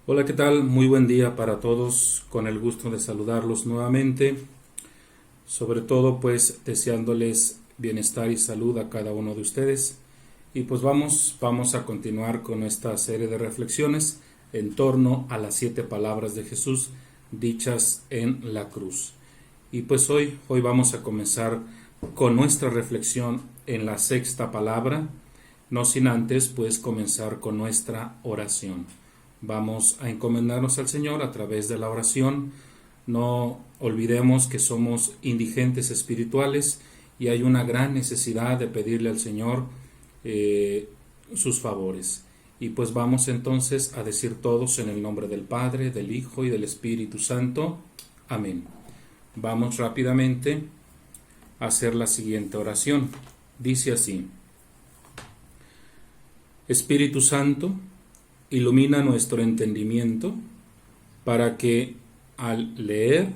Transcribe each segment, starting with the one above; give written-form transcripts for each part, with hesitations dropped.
Hola, ¿qué tal? Muy buen día para todos, con el gusto de saludarlos nuevamente, sobre todo pues deseándoles bienestar y salud a cada uno de ustedes. Y pues vamos a continuar con esta serie de reflexiones en torno a las 7 palabras de Jesús dichas en la cruz. Y pues hoy vamos a comenzar con nuestra reflexión en la 6ª palabra, no sin antes pues comenzar con nuestra oración. Vamos a encomendarnos al Señor a través de la oración. No olvidemos que somos indigentes espirituales y hay una gran necesidad de pedirle al Señor sus favores. Y pues vamos entonces a decir todos en el nombre del Padre, del Hijo y del Espíritu Santo. Amén. Vamos rápidamente a hacer la siguiente oración. Dice así: Espíritu Santo, ilumina nuestro entendimiento para que al leer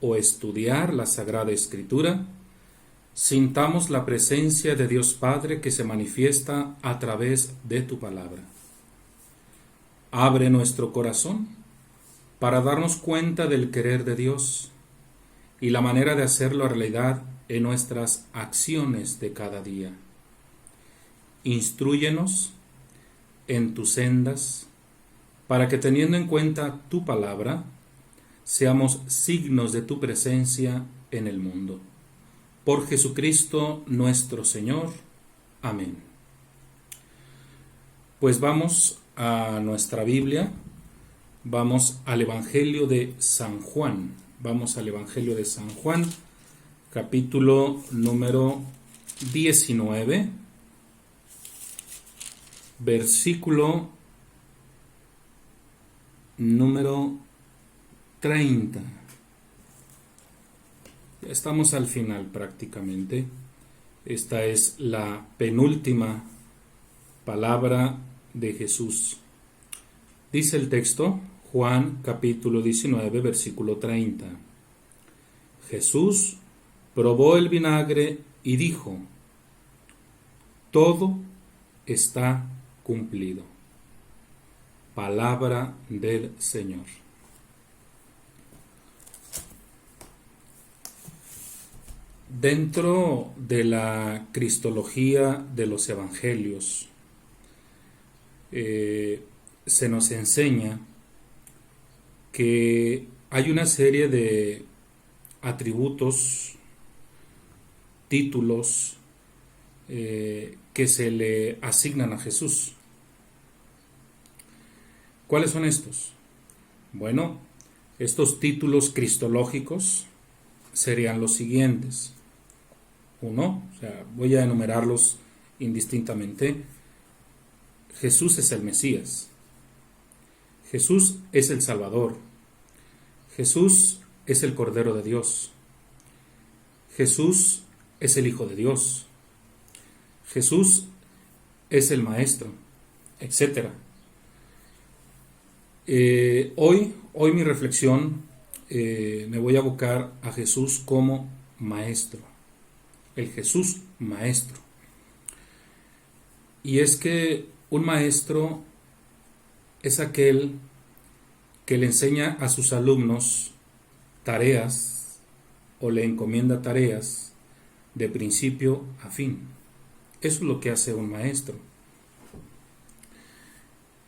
o estudiar la Sagrada Escritura sintamos la presencia de Dios Padre que se manifiesta a través de tu palabra. Abre nuestro corazón para darnos cuenta del querer de Dios y la manera de hacerlo realidad en nuestras acciones de cada día. Instrúyenos en tus sendas, para que teniendo en cuenta tu palabra, seamos signos de tu presencia en el mundo. Por Jesucristo nuestro Señor. Amén. Pues vamos a nuestra Biblia, vamos al Evangelio de San Juan. Vamos al Evangelio de San Juan, capítulo número 19. Versículo número 30. Ya estamos al final prácticamente. Esta es la penúltima palabra de Jesús. Dice el texto, Juan capítulo 19, versículo 30. Jesús probó el vinagre y dijo: todo está cumplido. Palabra del Señor. Dentro de la cristología de los evangelios, se nos enseña que hay una serie de atributos, títulos, que se le asignan a Jesús. ¿Cuáles son estos? Bueno, estos títulos cristológicos serían los siguientes. Uno, voy a enumerarlos indistintamente. Jesús es el Mesías. Jesús es el Salvador. Jesús es el Cordero de Dios. Jesús es el Hijo de Dios. Jesús es el Maestro, etc. Hoy mi reflexión me voy a abocar a Jesús como Maestro, el Jesús Maestro. Y es que un maestro es aquel que le enseña a sus alumnos tareas o le encomienda tareas de principio a fin. Eso es lo que hace un maestro.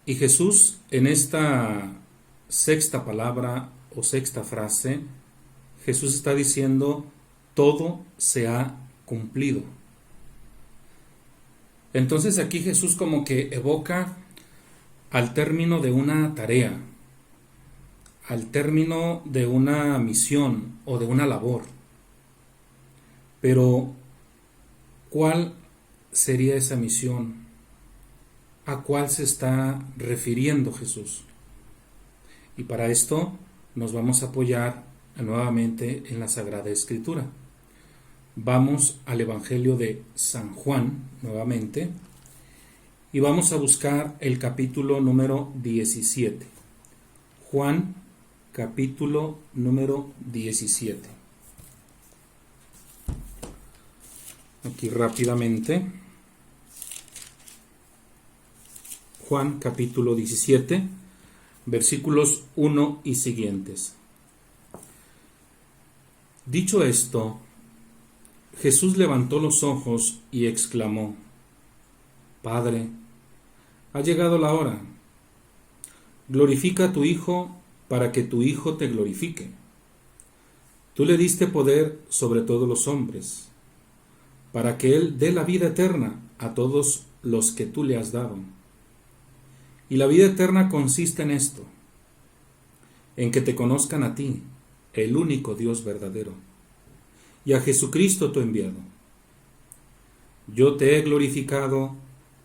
Y Jesús, en esta 6ª palabra o 6ª frase, Jesús está diciendo: todo se ha cumplido. Entonces aquí Jesús como que evoca al término de una tarea, al término de una misión o de una labor. Pero, ¿cuál sería esa misión? ¿A cuál se está refiriendo Jesús? Y para esto nos vamos a apoyar nuevamente en la Sagrada Escritura. Vamos al Evangelio de San Juan nuevamente y vamos a buscar el capítulo número 17. Juan, capítulo número 17. Aquí rápidamente. Juan capítulo 17, versículos 1 y siguientes. Dicho esto, Jesús levantó los ojos y exclamó: Padre, ha llegado la hora. Glorifica a tu Hijo para que tu Hijo te glorifique. Tú le diste poder sobre todos los hombres, para que Él dé la vida eterna a todos los que tú le has dado. Y la vida eterna consiste en esto, en que te conozcan a ti, el único Dios verdadero, y a Jesucristo tu enviado. Yo te he glorificado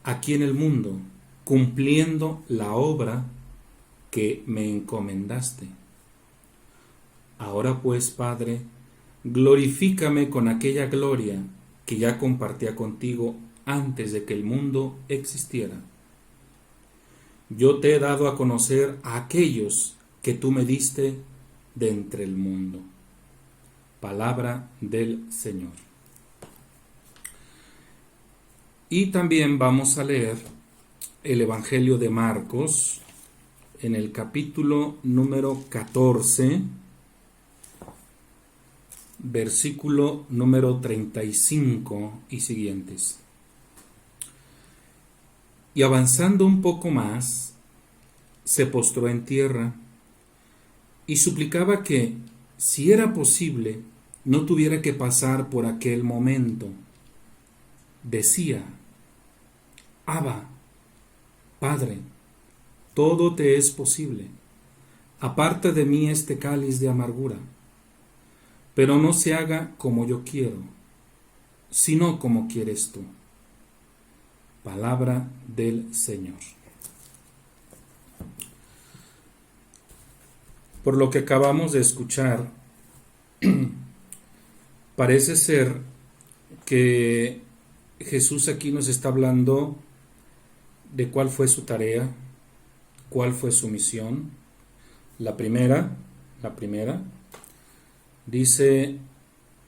aquí en el mundo, cumpliendo la obra que me encomendaste. Ahora pues, Padre, glorifícame con aquella gloria que ya compartía contigo antes de que el mundo existiera. Yo te he dado a conocer a aquellos que tú me diste de entre el mundo. Palabra del Señor. Y también vamos a leer el Evangelio de Marcos en el capítulo número 14, versículo número 35 y siguientes. Y avanzando un poco más, se postró en tierra y suplicaba que, si era posible, no tuviera que pasar por aquel momento. Decía: Abba, Padre, todo te es posible. Aparta de mí este cáliz de amargura, pero no se haga como yo quiero, sino como quieres tú. Palabra del Señor. Por lo que acabamos de escuchar, parece ser que Jesús aquí nos está hablando de cuál fue su tarea, cuál fue su misión. La primera, dice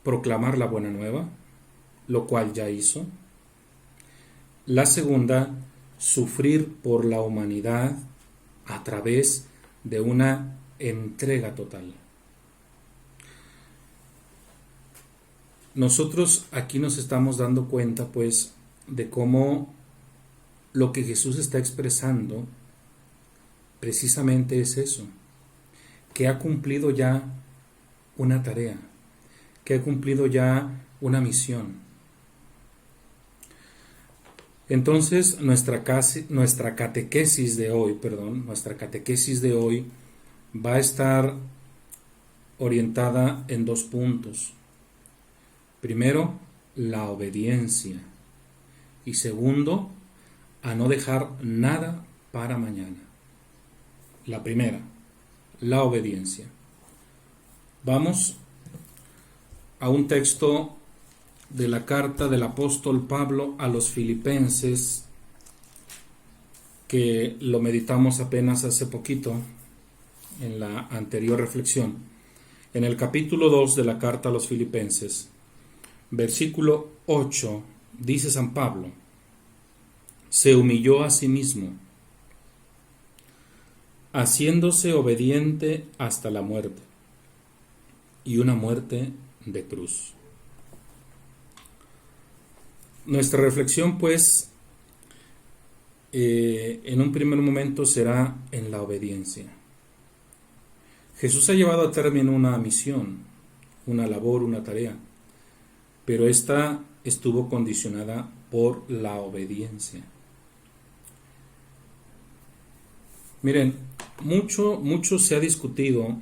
proclamar la buena nueva, lo cual ya hizo. La segunda, sufrir por la humanidad a través de una entrega total. Nosotros aquí nos estamos dando cuenta, pues, de cómo lo que Jesús está expresando precisamente es eso, que ha cumplido ya una tarea, que ha cumplido ya una misión. Entonces, nuestra catequesis de hoy va a estar orientada en 2 puntos. Primero, la obediencia. Y segundo, a no dejar nada para mañana. La primera, la obediencia. Vamos a un texto de la carta del apóstol Pablo a los Filipenses, que lo meditamos apenas hace poquito en la anterior reflexión. En el capítulo 2 de la carta a los Filipenses, versículo 8, dice San Pablo: se humilló a sí mismo, haciéndose obediente hasta la muerte, y una muerte de cruz. Nuestra reflexión, pues, en un primer momento será en la obediencia. Jesús ha llevado a término una misión, una labor, una tarea, pero esta estuvo condicionada por la obediencia. Miren, mucho se ha discutido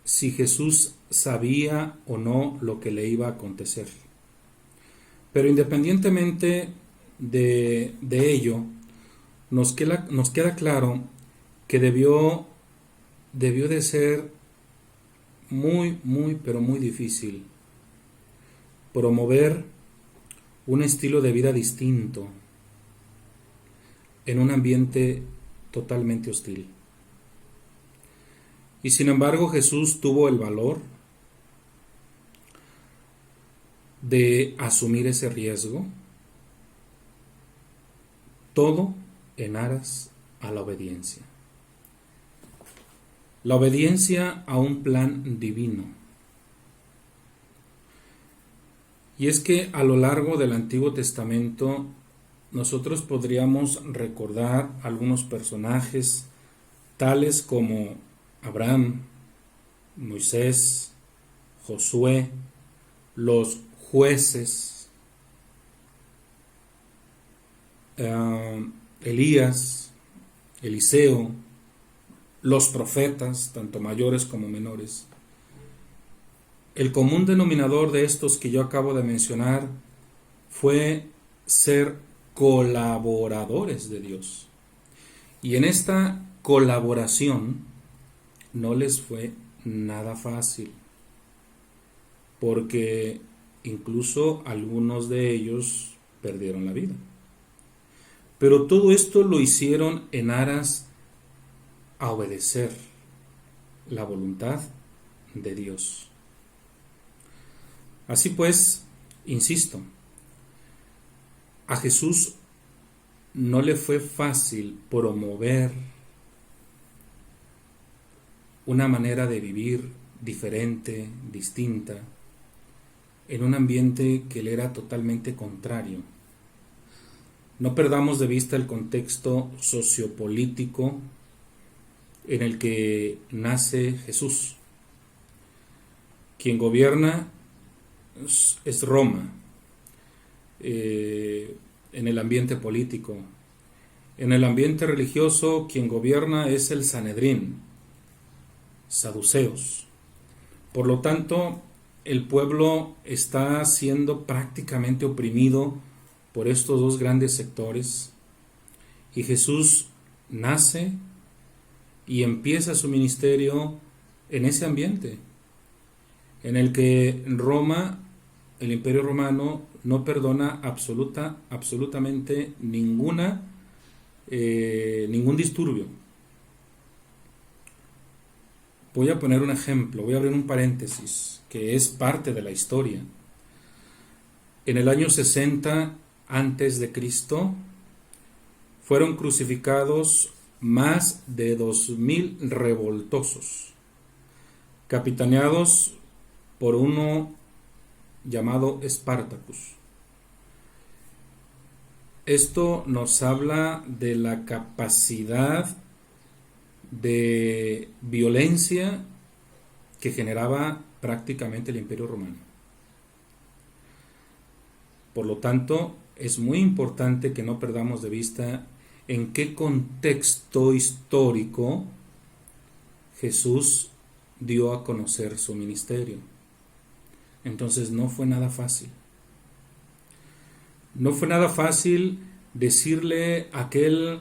si Jesús sabía o no lo que le iba a acontecer. Pero independientemente de ello, nos queda claro que debió de ser pero muy difícil promover un estilo de vida distinto en un ambiente totalmente hostil. Y sin embargo, Jesús tuvo el valor de asumir ese riesgo, todo en aras a la obediencia. la obediencia a un plan divino. Y es que a lo largo del Antiguo Testamento nosotros podríamos recordar algunos personajes tales como Abraham, Moisés, Josué, los jueces, Elías, Eliseo, los profetas, tanto mayores como menores. El común denominador de estos que yo acabo de mencionar fue ser colaboradores de Dios. Y en esta colaboración no les fue nada fácil, porque incluso algunos de ellos perdieron la vida. Pero todo esto lo hicieron en aras a obedecer la voluntad de Dios. Así pues, insisto, a Jesús no le fue fácil promover una manera de vivir diferente, distinta, en un ambiente que le era totalmente contrario. No perdamos de vista el contexto sociopolítico en el que nace Jesús. Quien gobierna es Roma, en el ambiente político. En el ambiente religioso, quien gobierna es el Sanedrín, saduceos. Por lo tanto, el pueblo está siendo prácticamente oprimido por estos dos grandes sectores, y Jesús nace y empieza su ministerio en ese ambiente, en el que Roma, el Imperio Romano, no perdona absolutamente ningún disturbio. Voy a poner un ejemplo, voy a abrir un paréntesis, que es parte de la historia. En el año 60 antes de Cristo fueron crucificados más de 2000 revoltosos, capitaneados por uno llamado Espartacus. Esto nos habla de la capacidad de violencia que generaba prácticamente el Imperio Romano. Por lo tanto, es muy importante que no perdamos de vista en qué contexto histórico Jesús dio a conocer su ministerio. Entonces no fue nada fácil. No fue nada fácil decirle a aquel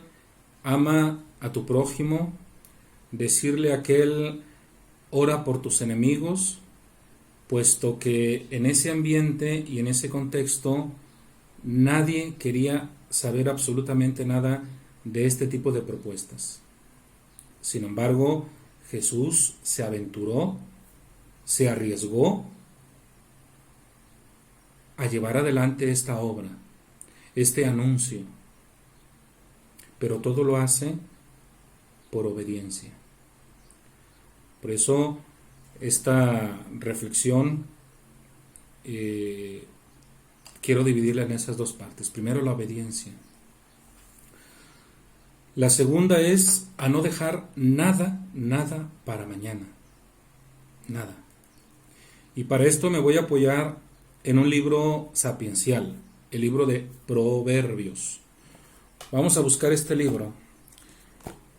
ama a tu prójimo, decirle a aquel ora por tus enemigos, puesto que en ese ambiente y en ese contexto nadie quería saber absolutamente nada de este tipo de propuestas. Sin embargo, Jesús se aventuró, se arriesgó a llevar adelante esta obra, este anuncio, pero todo lo hace por obediencia. Por eso esta reflexión quiero dividirla en esas dos partes. Primero, la obediencia. La segunda es a no dejar nada para mañana. Nada. Y para esto me voy a apoyar en un libro sapiencial, el libro de Proverbios. Vamos a buscar este libro.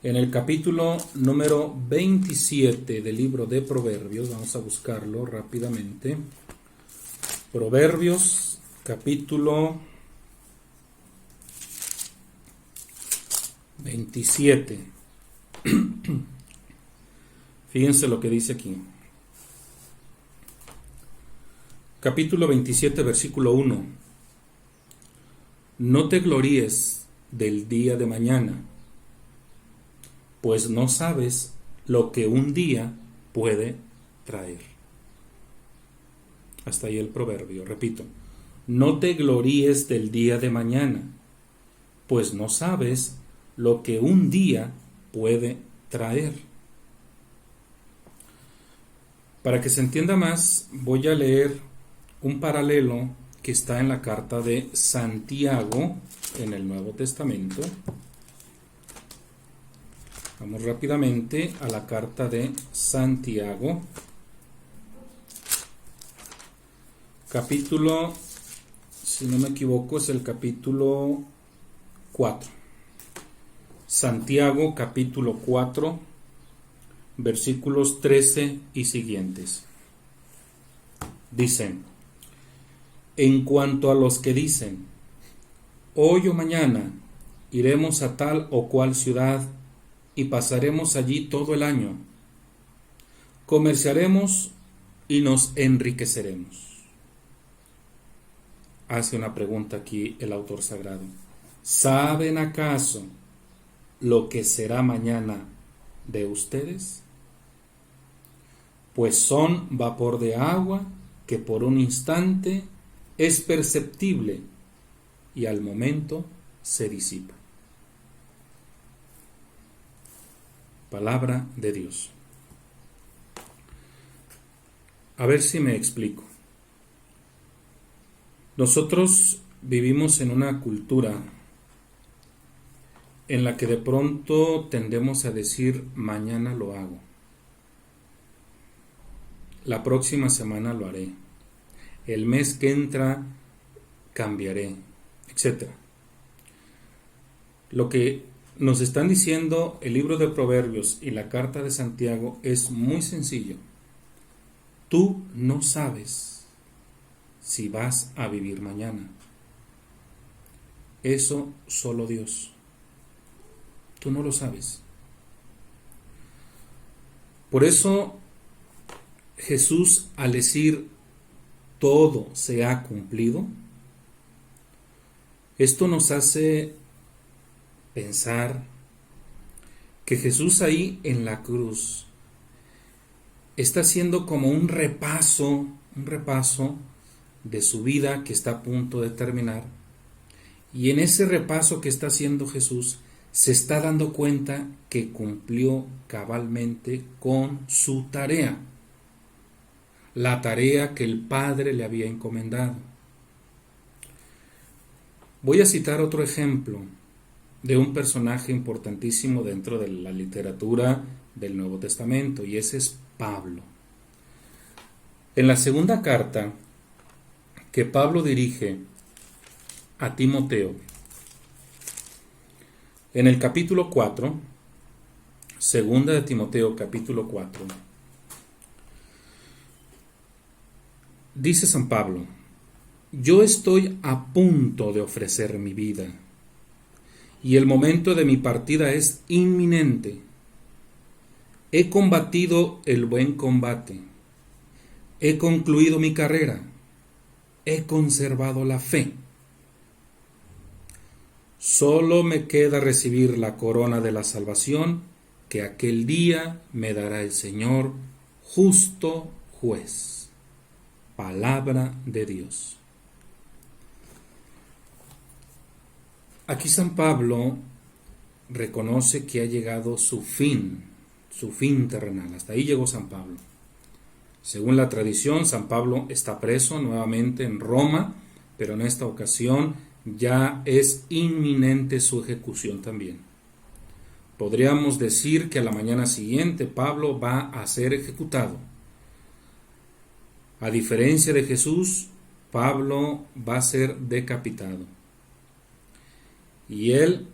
En el capítulo número 27 del libro de Proverbios, vamos a buscarlo rápidamente. Proverbios, capítulo 27. Fíjense lo que dice aquí. Capítulo 27, versículo 1. No te gloríes del día de mañana, pues no sabes lo que un día puede traer. Hasta ahí el proverbio. Repito, no te gloríes del día de mañana, pues no sabes lo que un día puede traer. Para que se entienda más, voy a leer un paralelo que está en la carta de Santiago en el Nuevo Testamento. Vamos rápidamente a la carta de Santiago, capítulo, si no me equivoco, es el capítulo 4. Santiago, capítulo 4, versículos 13 y siguientes. Dicen: en cuanto a los que dicen, hoy o mañana iremos a tal o cual ciudad y pasaremos allí todo el año, comerciaremos y nos enriqueceremos. Hace una pregunta aquí el autor sagrado. ¿Saben acaso lo que será mañana de ustedes? Pues son vapor de agua que por un instante es perceptible y al momento se disipa. Palabra de Dios. A ver si me explico. Nosotros vivimos en una cultura en la que de pronto tendemos a decir mañana lo hago, la próxima semana lo haré, el mes que entra cambiaré, etc. Lo que nos están diciendo el libro de Proverbios y la carta de Santiago es muy sencillo. Tú no sabes si vas a vivir mañana. Eso solo Dios. Tú no lo sabes. Por eso Jesús, al decir todo se ha cumplido, esto nos hace pensar que Jesús ahí en la cruz está haciendo como un repaso de su vida que está a punto de terminar, y en ese repaso que está haciendo Jesús se está dando cuenta que cumplió cabalmente con su tarea, la tarea que el Padre le había encomendado. Voy a citar otro ejemplo de un personaje importantísimo dentro de la literatura del Nuevo Testamento, y ese es Pablo. En la segunda carta que Pablo dirige a Timoteo, en el capítulo 4, segunda de Timoteo capítulo 4, dice San Pablo: yo estoy a punto de ofrecer mi vida, y el momento de mi partida es inminente. He combatido el buen combate, he concluido mi carrera, he conservado la fe. Solo me queda recibir la corona de la salvación que aquel día me dará el Señor, justo juez. Palabra de Dios. Aquí San Pablo reconoce que ha llegado su fin terrenal. Hasta ahí llegó San Pablo. Según la tradición, San Pablo está preso nuevamente en Roma, pero en esta ocasión ya es inminente su ejecución también. Podríamos decir que a la mañana siguiente Pablo va a ser ejecutado. A diferencia de Jesús, Pablo va a ser decapitado. Y él,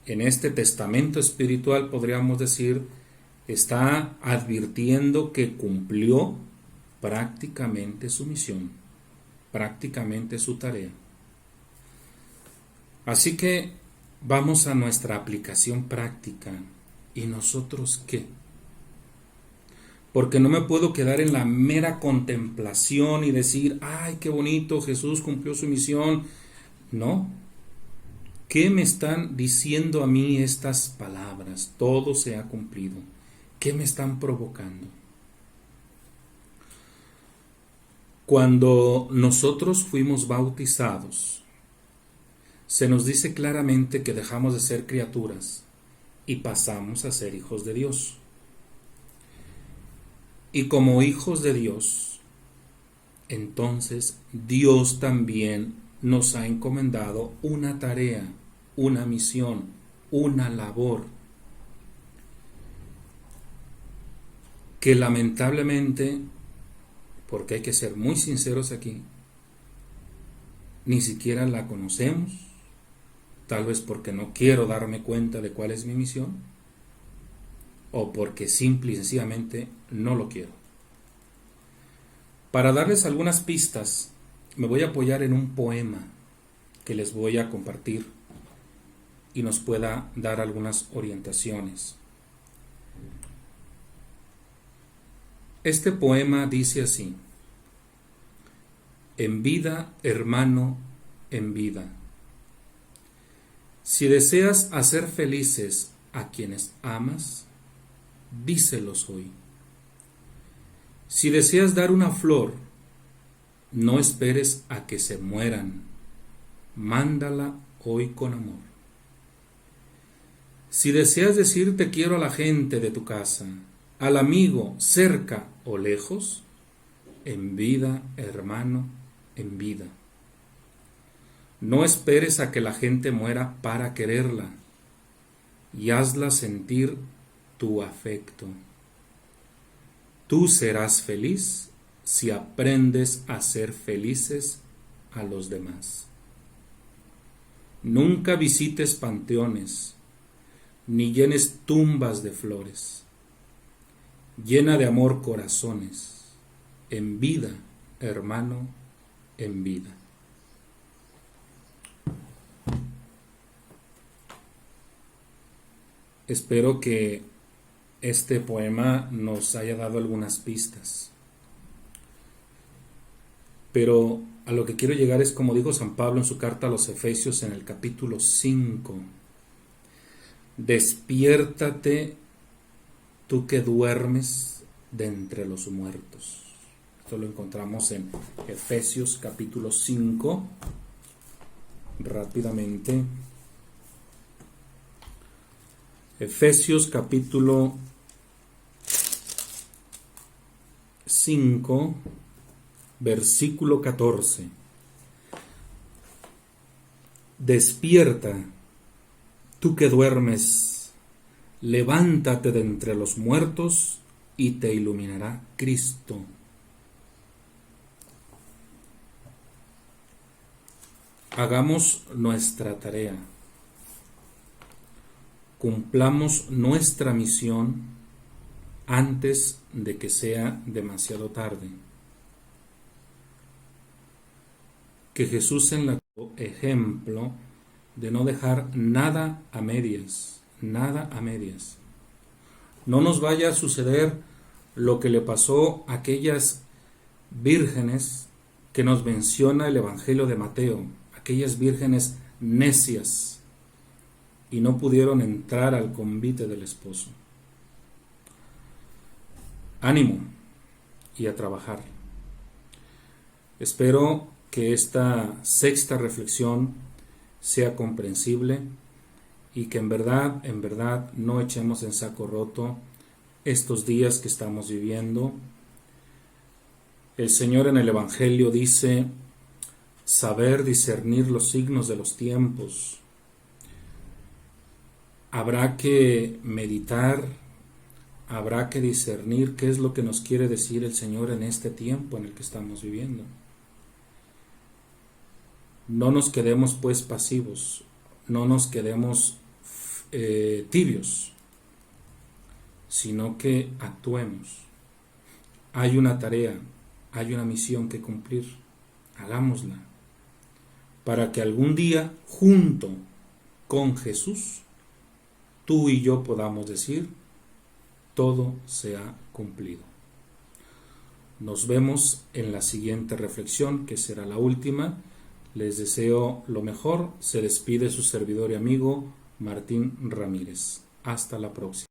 en este testamento espiritual, podríamos decir, está advirtiendo que cumplió prácticamente su misión, prácticamente su tarea. Así que vamos a nuestra aplicación práctica. ¿Y nosotros qué? Porque no me puedo quedar en la mera contemplación y decir, ¡ay, qué bonito! Jesús cumplió su misión. No. ¿Qué me están diciendo a mí estas palabras? Todo se ha cumplido. ¿Qué me están provocando? Cuando nosotros fuimos bautizados, se nos dice claramente que dejamos de ser criaturas y pasamos a ser hijos de Dios. Y como hijos de Dios, entonces Dios también nos ha encomendado una tarea, una misión, una labor, que lamentablemente, porque hay que ser muy sinceros aquí, ni siquiera la conocemos, tal vez porque no quiero darme cuenta de cuál es mi misión, o porque simple y sencillamente no lo quiero. Para darles algunas pistas, me voy a apoyar en un poema que les voy a compartir y nos pueda dar algunas orientaciones. Este poema dice así: en vida, hermano, en vida. Si deseas hacer felices a quienes amas, díselos hoy. Si deseas dar una flor, no esperes a que se mueran, mándala hoy con amor. Si deseas decir te quiero a la gente de tu casa, al amigo cerca o lejos, en vida, hermano, en vida. No esperes a que la gente muera para quererla, y hazla sentir tu afecto. Tú serás feliz si aprendes a ser felices a los demás. Nunca visites panteones, ni llenes tumbas de flores. Llena de amor corazones, en vida, hermano, en vida. Espero que este poema nos haya dado algunas pistas. Pero a lo que quiero llegar es, como dijo San Pablo en su carta a los Efesios en el capítulo 5, despiértate tú que duermes de entre los muertos. Esto lo encontramos en Efesios capítulo 5, rápidamente. Efesios capítulo 5, versículo 14. Despierta, tú que duermes, levántate de entre los muertos y te iluminará Cristo. Hagamos nuestra tarea. Cumplamos nuestra misión antes de que sea demasiado tarde. Que Jesús en la ejemplo de no dejar nada a medias, nada a medias. No nos vaya a suceder lo que le pasó a aquellas vírgenes que nos menciona el Evangelio de Mateo, aquellas vírgenes necias, y no pudieron entrar al convite del esposo. Ánimo y a trabajar. Espero que esta sexta reflexión sea comprensible y que en verdad no echemos en saco roto estos días que estamos viviendo. El Señor en el Evangelio dice: saber discernir los signos de los tiempos. Habrá que meditar, habrá que discernir qué es lo que nos quiere decir el Señor en este tiempo en el que estamos viviendo. No nos quedemos pues pasivos, no nos quedemos tibios, sino que actuemos. Hay una tarea, hay una misión que cumplir, hagámosla, para que algún día, junto con Jesús, tú y yo podamos decir: todo se ha cumplido. Nos vemos en la siguiente reflexión, que será la última. Les deseo lo mejor. Se despide su servidor y amigo Martín Ramírez. Hasta la próxima.